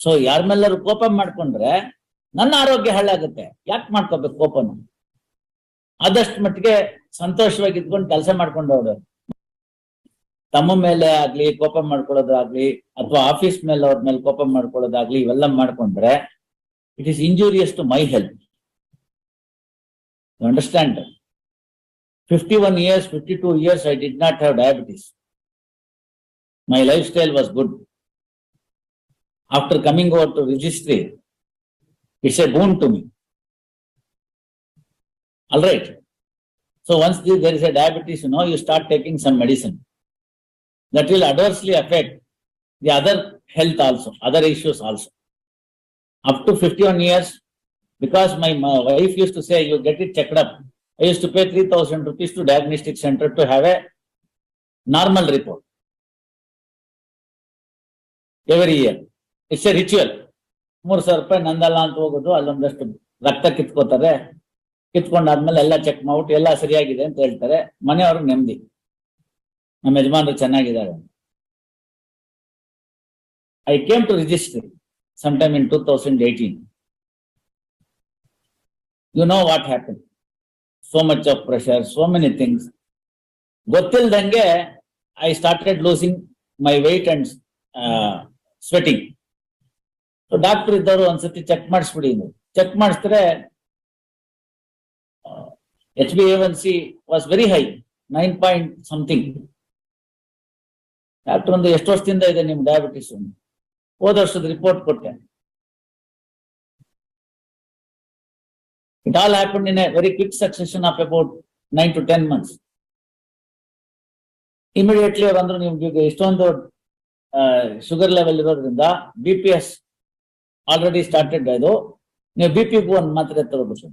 So ಯಾರ ಮೇಲಾದ್ರು ಕೋಪ ಮಾಡ್ಕೊಂಡ್ರೆ ನನ್ನ ಆರೋಗ್ಯ ಹಾಳಾಗುತ್ತೆ. ಯಾಕೆ ಮಾಡ್ಕೋಬೇಕು ಕೋಪನ? ಆದಷ್ಟು ಮಟ್ಟಿಗೆ ಸಂತೋಷವಾಗಿ ಇದ್ಕೊಂಡು ಕೆಲಸ ಮಾಡ್ಕೊಂಡು ಹೋಗೋದು. ತಮ್ಮ ಮೇಲೆ ಆಗ್ಲಿ ಕೋಪ ಮಾಡ್ಕೊಳ್ಳೋದಾಗ್ಲಿ ಅಥವಾ ಆಫೀಸ್ ಮೇಲೆ ಅವ್ರ ಮೇಲೆ ಕೋಪ ಮಾಡ್ಕೊಳ್ಳೋದಾಗ್ಲಿ ಇವೆಲ್ಲ ಮಾಡ್ಕೊಂಡ್ರೆ it is injurious to my health. You understand? 51 years, 52 years I did not have diabetes. My lifestyle was good. After coming over to registry, it's a boon to me. All right. So once there is a diabetes, you start taking some medicine. That will adversely affect the other health also, other issues also. Up to 51 years, because my wife used to say, you get it checked up. I used to pay 3,000 rupees to diagnostic center to have a normal report. Every year. It's a ritual. 3,000 ರೂಪಾಯಿ ನಂದಲ್ಲ ಅಂತ ಹೋಗೋದು, ಅಲ್ಲೊಂದಷ್ಟು ರಕ್ತ ಕಿತ್ಕೋತಾರೆ. ಕಿತ್ಕೊಂಡಾದ್ಮೇಲೆ ಎಲ್ಲ check ಮಾಡ್ಬಿಟ್ಟು ಎಲ್ಲ ಸರಿಯಾಗಿದೆ ಅಂತ ಹೇಳ್ತಾರೆ. ಮನೆಯವ್ರಿಗೆ ನೆಮ್ಮದಿ, ನಮ್ಮ ಯಜಮಾನರು ಚೆನ್ನಾಗಿದ್ದಾರೆ. I came to registry sometime in 2018. You know what happened? So much of pressure, so many things. Gottildange, I started losing my weight and sweating. So doctor iddaru ondsati check ಮಾಡಿಸ್ಬಿಡಿ. ಚೆಕ್ ಮಾಡಿಸಿದ್ರೆ HbA1c was very high, 9 point something. Doctor ಒಂದು ಎಷ್ಟು ವರ್ಷದಿಂದ ಇದೆ ನಿಮ್ diabetes? ಹೋದ ವರ್ಷದ report ಕೊಟ್ಟೆ. It all happened in a very quick succession of about 9 to 10 months. Immediately ಬಂದ್ರು, ನಿಮ್ಗೆ ಇಷ್ಟೊಂದು ಶುಗರ್ ಲೆವೆಲ್ ಇರೋದ್ರಿಂದ BPS ಆಲ್ರೆಡಿ ಸ್ಟಾರ್ಟೆಡ್. ಅದು ನೀವು BP-ಗೂ ಒಂದು ಮಾತ್ರೆ ತಗೋಬೇಕು.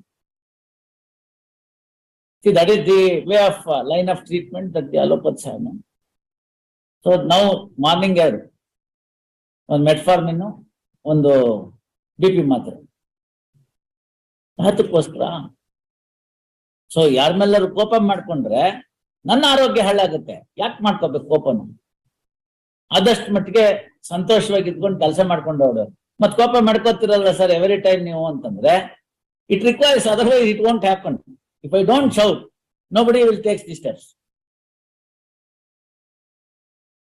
See, that is the way of line of treatment that the allopathies have. So now morning ಒಂದು ಮೆಟ್ಫಾರ್ಮಿನ್, ಒಂದು BP ಮಾತ್ರೆ ಅದಕ್ಕೋಸ್ಕರ. ಸೊ ಯಾರ ಮೇಲಾದ್ರು ಕೋಪ ಮಾಡ್ಕೊಂಡ್ರೆ ನನ್ನ ಆರೋಗ್ಯ ಹಾಳಾಗುತ್ತೆ. ಯಾಕೆ ಮಾಡ್ಕೋಬೇಕು ಕೋಪನ? ಆದಷ್ಟು ಮಟ್ಟಿಗೆ ಸಂತೋಷವಾಗಿ ಇದ್ಕೊಂಡು ಕೆಲಸ ಮಾಡ್ಕೊಂಡು ಹೋಗೋದು. ಮತ್ ಕೋಪ ಮಾಡ್ಕೋತಿರಲ್ಲ ಸರ್ ಎವ್ರಿ ಟೈಮ್ ನೀವು ಅಂತಂದ್ರೆ, it requires, otherwise it won't happen. If I don't shout, nobody will take the steps.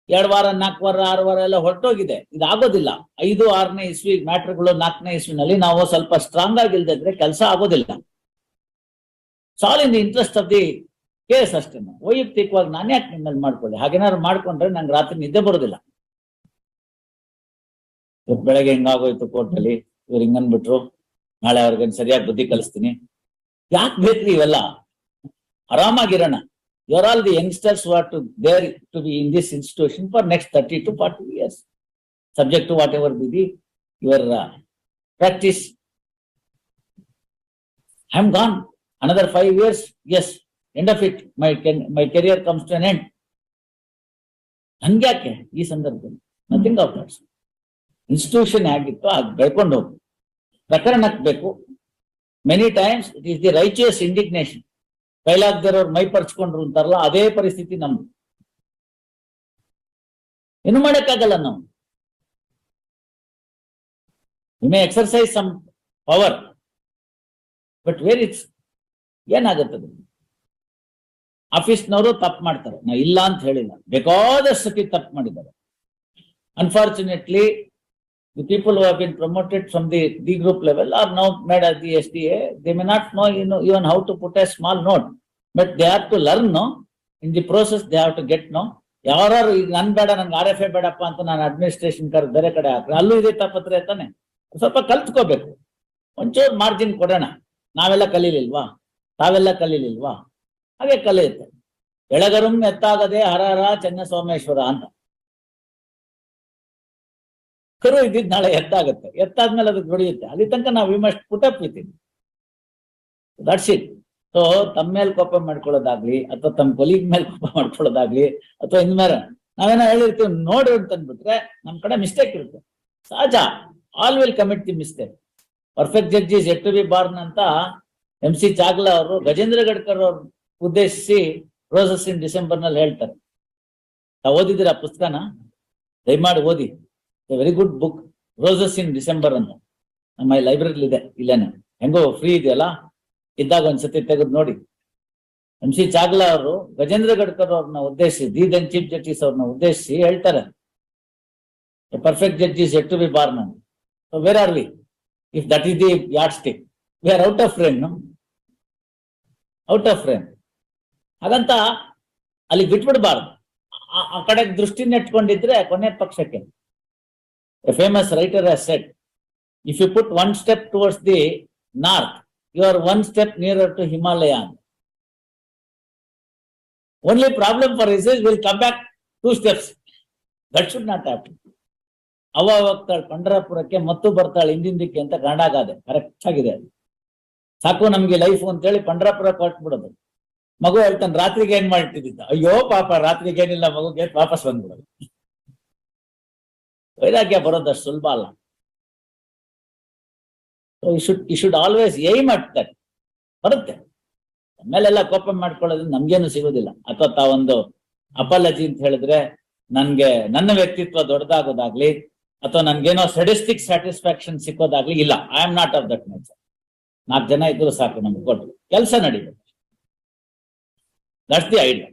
2 ವಾರ 4 ವಾರ 6 ವಾರ ಎಲ್ಲ ಹೊರಟೋಗಿದೆ. ಇದಾಗೋದಿಲ್ಲ. 5, 6ನೇ ಇಸ್ವಿ ಮ್ಯಾಟ್ರ್ಗಳು 4ನೇ ಇಸ್ವಿನಲ್ಲಿ ನಾವು ಸ್ವಲ್ಪ ಸ್ಟ್ರಾಂಗ್ ಆಗಿಲ್ದಿದ್ರೆ ಕೆಲಸ ಆಗೋದಿಲ್ಲ. ಸಾಲ್ in the interest of the case ಅಷ್ಟೇ. ವೈಯಕ್ತಿಕವಾಗಿ ನಾನು ಯಾಕೆ ನಿಮ್ಮಲ್ಲಿ ಮಾಡ್ಕೊಳ್ಳಿ? ಹಾಗೇನಾದ್ರು ಮಾಡ್ಕೊಂಡ್ರೆ ನಂಗೆ ರಾತ್ರಿ ನಿದ್ದೆ ಬರೋದಿಲ್ಲ. ಇವತ್ತು ಬೆಳಗ್ಗೆ ಹೆಂಗಾಗೋಯ್ತು ಕೋರ್ಟಲ್ಲಿ, ಇವ್ರು ಹಿಂಗನ್ಬಿಟ್ರು, ನಾಳೆ ಅವ್ರಿಗೆ ಸರಿಯಾಗಿ ಬುದ್ಧಿ ಕಲಿಸ್ತೀನಿ. ಯಾಕೆ ಬೇಕ್ರಿ ಇವೆಲ್ಲ? ಆರಾಮಾಗಿರೋಣ. You are all the youngsters who are there to be in this institution for next 30 to 40 years, subject to whatever be your practice. I am gone. Another 5 years, yes, end of it. My career comes to an end. ಹಂಗ್ಯಾಕೆ ಈ ಸಂದರ್ಭದಲ್ಲಿ? Nothing of that. Institution ಆಗಿತ್ತು, ಅದು ಬೆಳ್ಕೊಂಡು ಹೋಗು. ಪ್ರಕರಣಕ್ಕೆ ಬೇಕು. Many times it is the righteous indignation. ಕೈಲಾಗದಿರೋರು ಮೈ ಪರ್ಚ್ಕೊಂಡ್ರು ಅಂತಾರಲ್ಲ, ಅದೇ ಪರಿಸ್ಥಿತಿ ನಮ್ದು. ಏನು ಮಾಡಕ್ಕಾಗಲ್ಲ ನಾವು. You may exercise some power, but where it's ಏನಾಗುತ್ತದೆ? ಆಫೀಸ್ನವರು ತಪ್ಪು ಮಾಡ್ತಾರೆ, ನಾ ಇಲ್ಲ ಅಂತ ಹೇಳಿಲ್ಲ, ಬೇಕಾದಷ್ಟು ಸತಿ ತಪ್ಪು ಮಾಡಿದ್ದಾರೆ. Unfortunately the people who have been promoted from the D group level are now made at the SDA. They may not know, even how to put a small note, but they have to learn, in the process they have to get, ಯಾರು ಈಗ ನನ್ ಬೇಡ, ನನ್ಗೆ RFA ಬೇಡಪ್ಪ ಅಂತ ನಾನು administration ಬೇರೆ ಕಡೆ ಹಾಕ್ರೆ ಅಲ್ಲೂ ಇದೇ ತಪ್ಪತ್ರೆ ತಾನೆ. ಸ್ವಲ್ಪ ಕಲ್ತ್ಕೋಬೇಕು. ಒಂಚೂರು ಮಾರ್ಜಿನ್ ಕೊಡೋಣ. ನಾವೆಲ್ಲ ಕಲೀಲಿಲ್ವಾ? ತಾವೆಲ್ಲ ಕಲೀಲಿಲ್ವಾ? ಹಾಗೆ ಕಲಿಯುತ್ತೆ. ಎಳಗರುಂ ಎತ್ತಾಗದೆ ಹರಹರ ಚೆನ್ನಸೋಮೇಶ್ವರ ಅಂತ. ಕರು ಇದ್ದಿದ್ ನಾಳೆ ಎತ್ತಾಗುತ್ತೆ, ಎತ್ತಾದ್ಮೇಲೆ ಅದಕ್ಕೆ ಹೊಡೆಯುತ್ತೆ. ಅಲ್ಲಿ ತನಕ ನಾವು we must put up with it. That's it. So ತಮ್ಮ ಮೇಲೆ ಕೋಪ ಮಾಡ್ಕೊಳ್ಳೋದಾಗ್ಲಿ, ಅಥವಾ ತಮ್ಮ ಕೊಲೀಗ್ ಮೇಲೆ ಕೋಪ ಮಾಡ್ಕೊಳ್ಳೋದಾಗ್ಲಿ, ಅಥವಾ ಇನ್ಮೇಲೆ ನಾವೇನೋ ಹೇಳಿರ್ತೀವಿ ನೋಡ್ರಿ ಅಂತ ಅಂದ್ಬಿಟ್ರೆ ನಮ್ ಕಡೆ ಮಿಸ್ಟೇಕ್ ಇರುತ್ತೆ. ಸಹಜ. All will commit the mistake. Perfect judge is yet to be born ಅಂತ MC ಚಾಗ್ಲಾ ಅವರು ಗಜೇಂದ್ರ ಗಡ್ಕರ್ ಅವ್ರು ಉದ್ದೇಶಿಸಿ ರೋಸಸ್ ಇನ್ ಡಿಸೆಂಬರ್ ನಲ್ಲಿ ಹೇಳ್ತಾರೆ. ತಾವು ಓದಿದಿರ ಪುಸ್ತಕನ? ದಯಮಾಡಿ ಓದಿ. A very good book. Roses in December ಅಂತ ನಮ್ಮ ಲೈಬ್ರರಿ ಇದೆ ಇಲ್ಲೇನೆ, ಹೆಂಗೋ ಫ್ರೀ ಇದೆಯಲ್ಲ, ಇದ್ದಾಗ ಒಂದ್ಸತಿ ತೆಗೆದು ನೋಡಿ. MC ಚಾಗ್ಲಾ ಅವರು ಗಜೇಂದ್ರ ಗಡ್ಕರ್ ಅವ್ರನ್ನ ಉದ್ದೇಶಿಸಿ, ದಿ ದೆನ್ ಚೀಫ್ ಜಸ್ಟಿಸ್ ಅವ್ರನ್ನ ಉದ್ದೇಶಿಸಿ ಹೇಳ್ತಾರೆ, a perfect judge is yet to be born ಅಂತ. So where are we if that is the yardstick? We are out of frame, out of frame. ಹಾಗಂತ ಅಲ್ಲಿ ಬಿಟ್ಬಿಡ್ಬಾರ್ದು, ಆ ಕಡೆ ದೃಷ್ಟಿ ನೆಟ್ಕೊಂಡಿದ್ರೆ ಕೊನೆ ಪಕ್ಷಕ್ಕೆ. A famous writer has said, if you put one step towards the north, you are one step nearer to Himalaya. Only problem for us is we'll come back 2 steps. That should not happen. ಅವ್ವ ಹೋಗ್ತಾಳೆ ಪಂಡರಾಪುರಕ್ಕೆ, ಮತ್ತು ಬರ್ತಾಳೆ ಹಿಂದಿಂದಕ್ಕೆ ಅಂತ ಗಂಡಾಗಾದೆ correct ಆಗಿದೆ. ಸಾಕು ನಮ್ಗೆ life ಅಂತೇಳಿ ಪಂಡರಾಪುರ ಕೊಟ್ಬಿಡೋದು. ಮಗು ಹೇಳ್ತಾನೆ ರಾತ್ರಿಗೆ ಏನ್ ಮಾಡಿಟ್ಟಿದ್ದ, ಅಯ್ಯೋ ಪಾಪ ರಾತ್ರಿಗೆ ಏನಿಲ್ಲ ಮಗುಗೆ, ವಾಪಸ್ ಬಂದ್ಬಿಡೋದು. ವೈರಾಗ್ಯ ಬರೋದಷ್ಟು ಸುಲಭ ಅಲ್ಲ. You should always aim at that. ಬರುತ್ತೆ, ಆಮೇಲೆಲ್ಲ ಕೋಪ ಮಾಡ್ಕೊಳ್ಳೋದ್ರಿಂದ ನಮ್ಗೇನು ಸಿಗೋದಿಲ್ಲ. ಅಥವಾ ತಾವೊಂದು ಅಪಾಲಜಿ ಅಂತ ಹೇಳಿದ್ರೆ ನನ್ಗೆ ನನ್ನ ವ್ಯಕ್ತಿತ್ವ ದೊಡ್ಡದಾಗೋದಾಗ್ಲಿ, ಅಥವಾ ನನ್ಗೇನೋ ಸೆಡಿಸ್ಟಿಕ್ ಸ್ಯಾಟಿಸ್ಫ್ಯಾಕ್ಷನ್ ಸಿಕ್ಕೋದಾಗ್ಲಿ ಇಲ್ಲ. I am not of that nature. 4 ಜನ ಇದ್ರು ಸಾಕು ನಮ್ಗೆ ಕೊಟ್ಟು ಕೆಲಸ ನಡೀಬೇಕು. That's the idea.